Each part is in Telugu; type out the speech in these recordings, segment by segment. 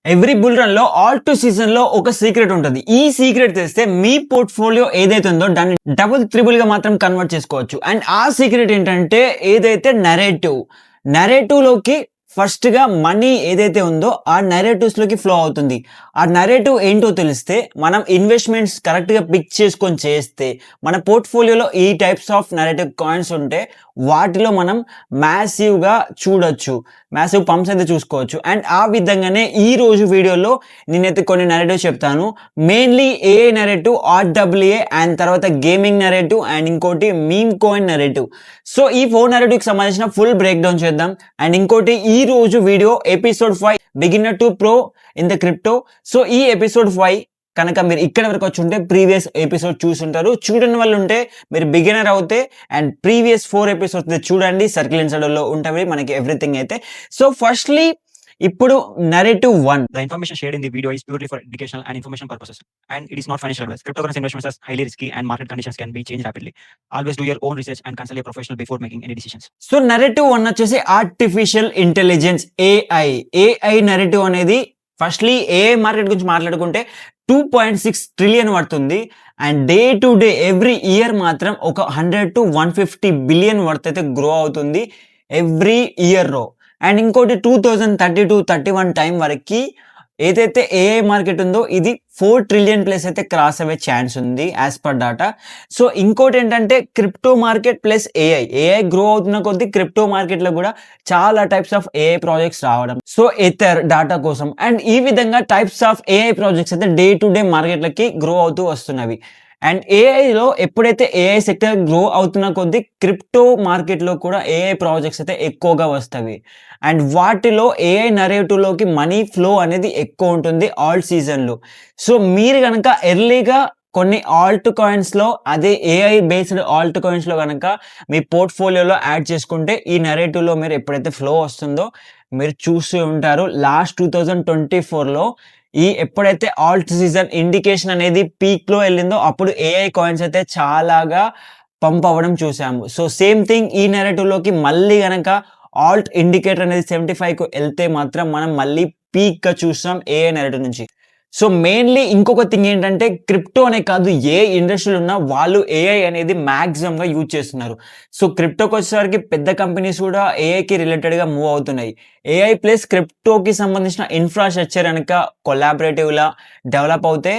ఎవ్రీ బుల్ రన్ లో ఆల్ టు సీజన్ లో ఒక సీక్రెట్ ఉంటుంది. ఈ సీక్రెట్ తెలిస్తే మీ పోర్ట్ఫోలియో ఏదైతే ఉందో దాన్ని డబుల్ త్రిబుల్ గా మాత్రం కన్వర్ట్ చేసుకోవచ్చు. అండ్ ఆ సీక్రెట్ ఏంటంటే ఏదైతే నరేటివ్ లోకి ఫస్ట్ గా మనీ ఏదైతే ఉందో ఆ నరేటివ్స్ లోకి ఫ్లో అవుతుంది. ఆ నరేటివ్ ఏంటో తెలిస్తే మనం ఇన్వెస్ట్మెంట్స్ కరెక్ట్ గా పిక్ చేసుకొని చేస్తే మన పోర్ట్ఫోలియోలో ఈ టైప్స్ ఆఫ్ నరేటివ్ కాయిన్స్ ఉంటే వాటిలో మనం మ్యాసివ్‌గా చూడొచ్చు. మ్యాసివ్ పంప్స్ అయితే చూసుకోవచ్చు. అండ్ ఆ విధంగానే ఈ రోజు వీడియోలో నేనైతే కొన్ని నరేటివ్స్ చెప్తాను. Mainly AI narrative, RWA and తర్వాత గేమింగ్ నరేటివ్ అండ్ ఇంకోటి మీమ్ కాయిన్ నరేటివ్. సో ఈ 4 నరేటివ్‌కి సంబంధించిన ఫుల్ బ్రేక్ డౌన్ చేద్దాం. అండ్ ఇంకోటి ఈ రోజు video episode 5 beginner to pro in the crypto. So ఈ ఎపిసోడ్ 5 కనుక మీరు ఇక్కడి వరకు వచ్చుంటే ప్రీవియస్ ఎపిసోడ్ చూసుంటారు. చూడని వాళ్ళు ఉంటే మీరు బిగినర్ అవుతే అండ్ ప్రీవియస్ 4 ఎపిసోడ్స్ చూడండి. సర్కిల్ ఇన్సైడర్‌లో ఉంటాయి మనకి ఎవ్రీథింగ్ అయితే. సో ఫస్ట్‌లీ ఇప్పుడు narrative 1. The information shared in the video is purely for educational and information purposes, and it is not financial advice. Cryptocurrency investments are highly risky, and market conditions can be changed rapidly. Always do your own research and consult a professional before making any decisions. So narrative 1 వచ్చేసి artificial intelligence AI. AI narrative అనేది ఫస్ట్‌లీ ఏఐ మార్కెట్ గురించి మాట్లాడుకుంటే 2.6 ట్రిలియన్ పడుతుంది. And day to day every year మాత్రం ఒక 100-150 బిలియన్ వర్త్ అయితే గ్రో అవుతుంది ఎవ్రీ ఇయర్‌లో. అండ్ ఇంకోటి 2032-31 టైం వరకి ఏదైతే ఏఐ మార్కెట్ ఉందో ఇది 4 ట్రిలియన్ ప్లస్ అయితే క్రాస్ అయ్యే ఛాన్స్ ఉంది యాజ్ పర్ డాటా. సో ఇంకోటి ఏంటంటే crypto market plus AI grow అవుతున్న కొద్దీ క్రిప్టో మార్కెట్లో కూడా చాలా టైప్స్ ఆఫ్ ఏఐ ప్రాజెక్ట్స్ రావడం. సో ఎథర్ డాటా కోసం అండ్ ఈ విధంగా టైప్స్ ఆఫ్ ఏఐ ప్రాజెక్ట్స్ అయితే డే టు డే మార్కెట్లకి గ్రో అవుతూ వస్తున్నవి. అండ్ ఏఐలో ఎప్పుడైతే ఏఐ సెక్టర్ గ్రో అవుతున్న కొద్దీ క్రిప్టో మార్కెట్లో కూడా ఏఐ ప్రాజెక్ట్స్ అయితే ఎక్కువగా వస్తవి. అండ్ వాటిలో ఏఐ నరేటివ్‌లోకి మనీ ఫ్లో అనేది ఎక్కువ ఉంటుంది ఆల్ సీజన్‌లో. సో మీరు గనక ఎర్లీగా కొన్ని ఆల్ట్ కాయిన్స్‌లో అదే ఏఐ బేస్డ్ ఆల్ట్ కాయిన్స్‌లో గనక మీ పోర్ట్‌ఫోలియోలో యాడ్ చేసుకుంటే ఈ నరేటివ్‌లో మీరు ఎప్పుడైతే ఫ్లో వస్తుందో మీరు చూస్తూ ఉంటారు. లాస్ట్ 2024లో ఎప్పుడైతే ఆల్ట్ సీజన్ ఇండికేషన్ అనేది పీక్‌లో ఎళ్ళిందో అప్పుడు ఏఐ కాయిన్స్ అయితే చాలాగా పంప్ అవ్వడం చూసాము. సో సేమ్ థింగ్ ఈ నరేటివ్‌లోకి మళ్ళీ గనక ఆల్ట్ ఇండికేటర్ అనేది 75కు ఎళ్తే మాత్రం మనం మళ్ళీ పీక్‌గా చూస్తాం ఏఐ నరేటివ్ నుంచి. సో మెయిన్‌లీ ఇంకొక థింగ్ ఏంటంటే క్రిప్టో అనే కాదు ఏ ఇండస్ట్రీలో ఉన్నా వాళ్ళు ఏఐ అనేది మాక్సిమమ్‌గా యూజ్ చేస్తున్నారు. సో క్రిప్టోకొచ్చేసరికి పెద్ద కంపెనీస్ కూడా ఏఐకి రిలేటెడ్‌గా మూవ్ అవుతున్నాయి. ఏఐ ప్లస్ క్రిప్టోకి సంబంధించిన ఇన్‌ఫ్రాస్ట్రక్చర్ గనక కొలాబరేటివ్‌లా డెవలప్ అవుతే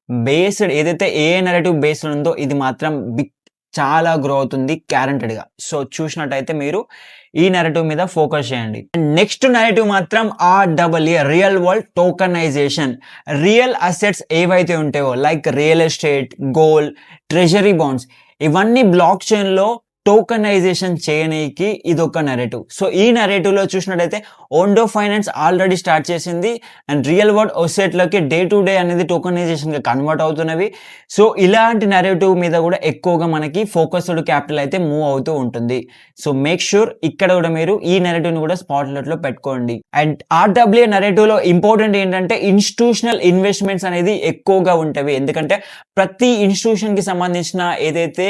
బేస్డ్ ఏదైతే ఏఐ నరేటివ్ బేస్డ్ ఉందో ఇది మాత్రం చాలా గ్రో అవుతుంది గ్యారంటెడ్‌గా. సో చూసినట్టయితే మీరు ఈ నరేటివ్ మీద ఫోకస్ చేయండి. నెక్స్ట్ నరేటివ్ మాత్రం RWA real world tokenization. Real assets ఏవైతే ఉంటాయో like real estate, gold, treasury bonds ఇవన్నీ బ్లాక్ చైన్‌లో టోకనైజేషన్ చేయనీకి ఇదొక నరేటివ్. సో ఈ నరేటివ్‌లో చూసినట్టయితే ఓండో ఫైనాన్స్ ఆల్రెడీ స్టార్ట్ చేసింది. అండ్ రియల్ వరల్డ్ అసెట్‌లకి డే టు డే అనేది టోకనైజేషన్‌గా కన్వర్ట్ అవుతున్నవి. సో ఇలాంటి నరేటివ్ మీద కూడా ఎక్కువగా మనకి ఫోకస్డ్ క్యాపిటల్ అయితే మూవ్ అవుతూ ఉంటుంది. సో మేక్ ష్యూర్ ఇక్కడ కూడా మీరు ఈ నరేటివ్‌ని కూడా స్పాట్‌లైట్‌లో పెట్టుకోండి. అండ్ ఆర్‌డబ్ల్యూఏ నరేటివ్‌లో ఇంపార్టెంట్ ఏంటంటే ఇన్‌స్టిట్యూషనల్ ఇన్వెస్ట్‌మెంట్స్ అనేది ఎక్కువగా ఉంటవి. ఎందుకంటే ప్రతి ఇన్‌స్టిట్యూషన్‌కి సంబంధించిన ఏదైతే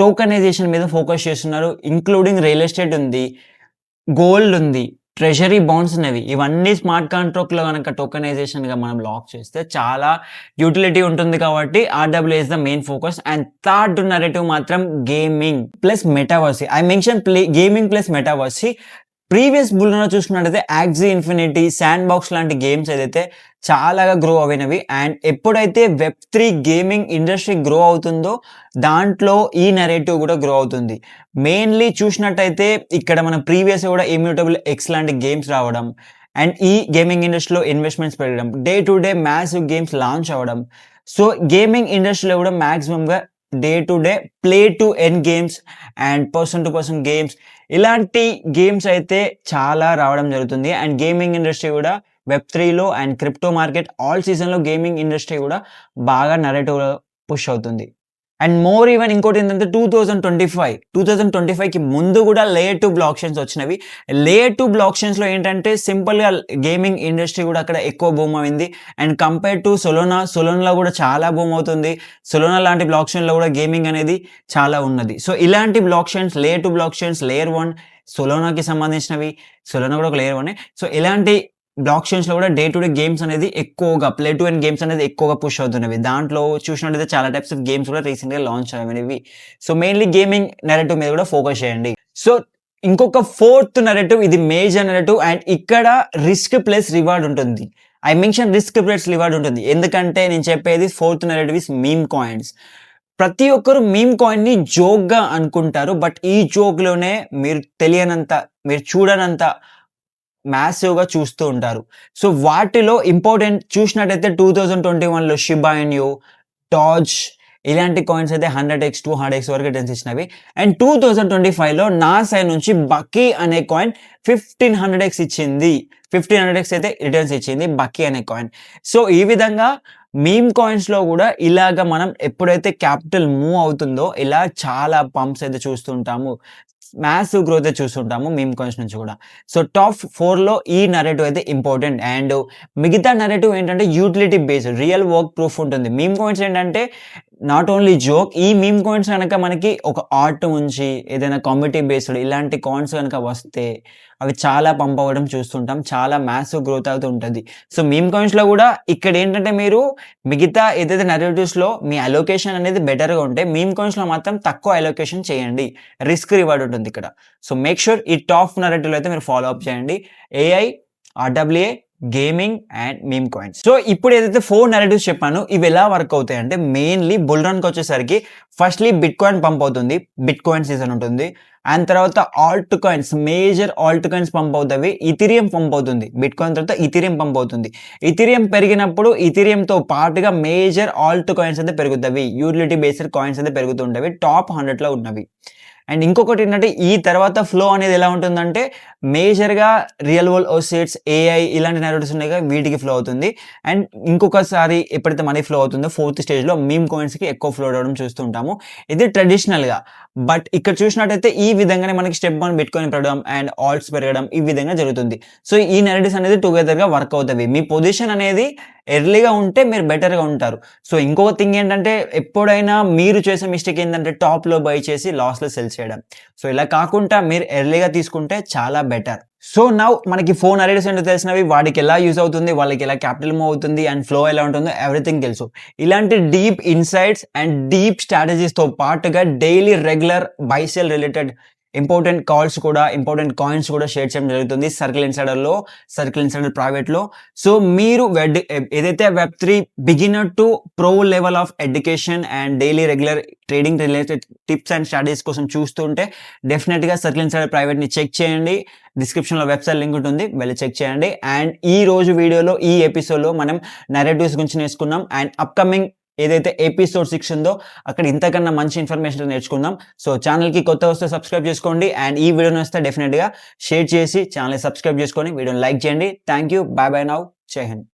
టోకనైజేషన్ మీద ఫోకస్ చేస్తున్నారు. ఇంక్లూడింగ్ రియల్ ఎస్టేట్ ఉంది, గోల్డ్ ఉంది, ట్రెజరీ బాండ్స్ ఉన్నవి. ఇవన్నీ స్మార్ట్ కాంట్రాక్ట్‌లో గనక టోకనైజేషన్‌గా మనం లాక్ చేస్తే చాలా యూటిలిటీ ఉంటుంది కాబట్టి RWA is the main focus. And third narrative మాత్రం gaming plus metaverse. I mention gaming plus metaverse. Previous బుల్‌లో చూసుకున్నట్టయితే యాక్సీ ఇన్ఫినిటీ, శాండ్ బాక్స్ లాంటి గేమ్స్ ఏదైతే చాలాగా గ్రో అయినవి. అండ్ ఎప్పుడైతే వెబ్3 గేమింగ్ ఇండస్ట్రీ గ్రో అవుతుందో దాంట్లో ఈ నరేటివ్ కూడా గ్రో అవుతుంది. మెయిన్‌లీ చూసినట్టయితే ఇక్కడ మన ప్రీవియస్ కూడా ఇమ్యూటబుల్ ఎక్స్ లాంటి గేమ్స్ రావడం అండ్ ఈ గేమింగ్ ఇండస్ట్రీలో ఇన్వెస్ట్‌మెంట్స్ పెరగడం, day to day massive games launch అవ్వడం. సో గేమింగ్ ఇండస్ట్రీలో కూడా మాక్సిమమ్‌గా day to day play to earn games and person to person games ఇలాంటి గేమ్స్ అయితే చాలా రావడం జరుగుతుంది. అండ్ గేమింగ్ ఇండస్ట్రీ కూడా వెబ్3లో అండ్ క్రిప్టో మార్కెట్ ఆల్ సీజన్‌లో గేమింగ్ ఇండస్ట్రీ కూడా బాగా నరేటివ్‌లో పుష్ అవుతుంది. అండ్ మోర్ ఈవెన్ ఇంకోటి ఏంటంటే 2025కి ముందు కూడా లేయర్ 2 బ్లాక్ చైన్స్ వచ్చినవి. లేయర్ 2 బ్లాక్ చైన్స్‌లో ఏంటంటే సింపుల్‌గా గేమింగ్ ఇండస్ట్రీ కూడా అక్కడ ఎక్కువ బూమ్ అయింది. అండ్ కంపేర్ టు సొలోనాలో కూడా చాలా బూమ్ అవుతుంది. సొలోనా లాంటి బ్లాక్ చైన్‌లో కూడా గేమింగ్ అనేది చాలా ఉన్నది. సో ఇలాంటి block chains layer 2 block chains layer 1 సొలోనాకి సంబంధించినవి. సొలోనా కూడా ఒక లేయర్ 1. సో ఇలాంటి బ్లాక్ చైన్స్‌లో కూడా డే టు డే గేమ్స్ అనేది ఎక్కువగా ప్లే టు ఎర్న్ గేమ్స్ అనేది ఎక్కువగా పుష్ అవుతున్నవి. దాంట్లో చూసినట్టయితే చాలా టైప్స్ ఆఫ్ గేమ్స్ కూడా రీసెంట్‌గా లాంచ్ అయినవి. సో, మెయిన్‌లీ గేమింగ్ నెరేటివ్ మీద కూడా ఫోకస్ చేయండి. సో, ఇంకొక ఫోర్త్ నెరేటివ్ ఇది మేజర్ నెరేటివ్ అండ్ ఇక్కడ రిస్క్ ప్లస్ రివార్డ్ ఉంటుంది. I mention risk plus reward ఉంటుంది. ఎందుకంటే నేను చెప్పేది fourth narrative is meme coins. ప్రతి ఒక్కరు మీమ్ కాయిన్‌ని జోక్‌గా అనుకుంటారు. బట్ ఈ జోక్‌లోనే మీరు తెలియనంత, మీరు చూడనంత మాసివ్‌గా చూస్తూ ఉంటారు. సో, వాటిలో ఇంపార్టెంట్ చూసినట్టయితే 2021లో షిబా ఇన్యూ, డాజ్ ఇలాంటి కాయిన్స్ అయితే 100x, 200x వరకు రిటర్న్స్ ఇచ్చినవి. అండ్ 2025లో నా సైడ్ నుంచి బకీ అనే కాయిన్ 1500x ఇచ్చింది. 1500x అయితే రిటర్న్స్ ఇచ్చింది బకీ అనే కాయిన్. సో, ఈ విధంగా మీమ్ కాయిన్స్‌లో గూడా ఇలాగ మనం ఎప్పుడైతే క్యాపిటల్ మూవ్ అవుతుందో ఇలా చాలా పంప్స్ అయితే చూస్తుంటాము. మాసివ్ గ్రోత్ అయితే చూస్తుంటాము మీమ్ కాయిన్స్ నుంచి గూడా. సో, టాప్ 4లో ఈ నరేటివ్ అయితే ఇంపార్టెంట్. అండ్ మిగతా నరేటివ్ ఏంటంటే utility based real work proof ఉంటుంది. మీమ్ కాయిన్స్ ఏంటంటే నాట్ ఓన్లీ జోక్. ఈ మీమ్ కాయిన్స్ గనక మనకి ఒక ఆర్ట్ నుంచి ఏదైనా కామెడీ బేస్డ్ ఇలాంటి కాయిన్స్ గనక వస్తే అవి చాలా పంప్ అవ్వడం చూస్తుంటాం. చాలా మాసివ్ గ్రోత్ అవుతూ ఉంటది. సో, మీమ్ కాయిన్స్‌లో గూడా ఇక్కడేంటంటే మీరు మిగతా ఏదైతే నరేటివ్స్‌లో మీ అలోకేషన్ అనేది బెటర్‌గా ఉంటే మీమ్ కాయిన్స్‌లో మాత్రం తక్కువ అలోకేషన్ చేయండి. రిస్క్ రివార్డ్ ఉంటుంది ఇక్కడ. సో, మేక్ ష్యూర్ ఈ టాప్ నరేటివ్‌లో అయితే మీరు ఫాలో అప్ చేయండి. AI, RWA, gaming and meme coins. So, ఇప్పుడు ఏదైతే 4 నరేటివ్స్ చెప్పానో ఇవి ఎలా వర్క్ అవుతాయంటే మెయిన్‌లీ బుల్ రన్‌కొచ్చేసరికి ఫస్ట్‌లీ బిట్‌కాయిన్ పంప్ అవుతుంది. బిట్‌కాయిన్ సీజన్ ఉంటుంది. అండ్ తర్వాత alt coins major alt coins pump అవుతవి. ఇథీరియం పంప్ అవుతుంది. బిట్‌కాయిన్ తర్వాత ఇథీరియం పంప్ అవుతుంది. ఇథీరియం పెరిగినప్పుడు ఇథీరియంతో పాటుగా మేజర్ ఆల్ట్ కాయిన్స్ అయితే పెరుగుతవి. యూటిలిటీ బేస్డ్ కాయిన్స్ అయితే పెరుగుతుంటవి. టాప్ 100లో ఉన్నవి. అండ్ ఇంకొకటి ఏంటంటే ఈ తర్వాత ఫ్లో అనేది ఎలా ఉంటుందంటే మేజర్‌గా రియల్ వరల్డ్ అసెట్స్, ఏఐ ఇలాంటి నరేటివ్స్ ఉన్నాయి కదా వీటికి ఫ్లో అవుతుంది. అండ్ ఇంకొకసారి ఎప్పుడైతే మనీ ఫ్లో అవుతుందో ఫోర్త్ స్టేజ్‌లో మీమ్ కాయిన్స్‌కి ఎక్కువ ఫ్లో అవ్వడం చూస్తుంటాము. ఇది ట్రెడిషనల్‌గా. బట్ ఇక్కడ చూసినట్టయితే ఈ విధంగానే మనకి స్టెప్ 1 బిట్‌కాయిన్ పెరగడం అండ్ ఆల్ట్స్ పెరగడం ఈ విధంగా జరుగుతుంది. సో, ఈ నరేటివ్స్ అనేది టుగెదర్‌గా వర్క్ అవుతవి. మీ పొజిషన్ అనేది ఎర్లీగా ఉంటే మీరు బెటర్‌గా ఉంటారు. సో, ఇంకొక థింగ్ ఏంటంటే ఎప్పుడైనా మీరు చేసే మిస్టేక్ ఏంటంటే టాప్‌లో బై చేసి లాస్‌లో సెల్ చేయడం. సో, ఇలా కాకుండా మీరు ఎర్లీగా తీసుకుంటే చాలా బెటర్. సో, నౌ మనకి 4 నరేటివ్స్ ఏంటో తెలిసినవి. వాటికి ఎలా యూజ్ అవుతుంది, వాళ్ళకి ఎలా క్యాపిటల్ మూవ్ అవుతుంది అండ్ ఫ్లో ఎలా ఉంటుందో ఎవ్రీథింగ్ తెలుసు. ఇలాంటి డీప్ ఇన్సైట్స్ అండ్ డీప్ స్ట్రాటజీస్‌తో పాటుగా daily regular buy sell related important calls కూడా, ఇంపార్టెంట్ కాయిన్స్ కూడా షేర్ చేయడం జరుగుతుంది. సర్కిల్ ఇన్సైడర్‌లో, సర్కిల్ ఇన్సైడర్ ప్రైవేట్‌లో. సో, మీరు ఏదైతే వెబ్3 beginner to pro level of education and daily regular trading related tips and strategies కోసం చూస్తుంటే డెఫినిట్‌గా సర్కిల్ ఇన్సైడర్ ప్రైవేట్‌ని చెక్ చేయండి. డిస్క్రిప్షన్‌లో వెబ్‌సైట్ లింక్ ఉంటుంది. వెళ్లి చెక్ చేయండి. అండ్ ఈ రోజు వీడియోలో ఈ ఎపిసోడ్‌లో మనం నరేటివ్స్ గురించి నేర్చుకున్నాం. అండ్ అప్‌కమింగ్ ఏదైతే ఎపిసోడ్ 6 ఉందో అక్కడ ఇంతకన్నా మంచి ఇన్ఫర్మేషన్ నేర్చుకుందాం. సో, ఛానెల్‌కి కొత్త వస్తే సబ్స్క్రైబ్ చేసుకోండి. అండ్ ఈ వీడియో నచ్చితే డెఫినిట్‌గా షేర్ చేసి ఛానెల్‌ని సబ్స్క్రైబ్ చేసుకొని వీడియోని లైక్ చేయండి. Thank you. By by now. జై హింద్.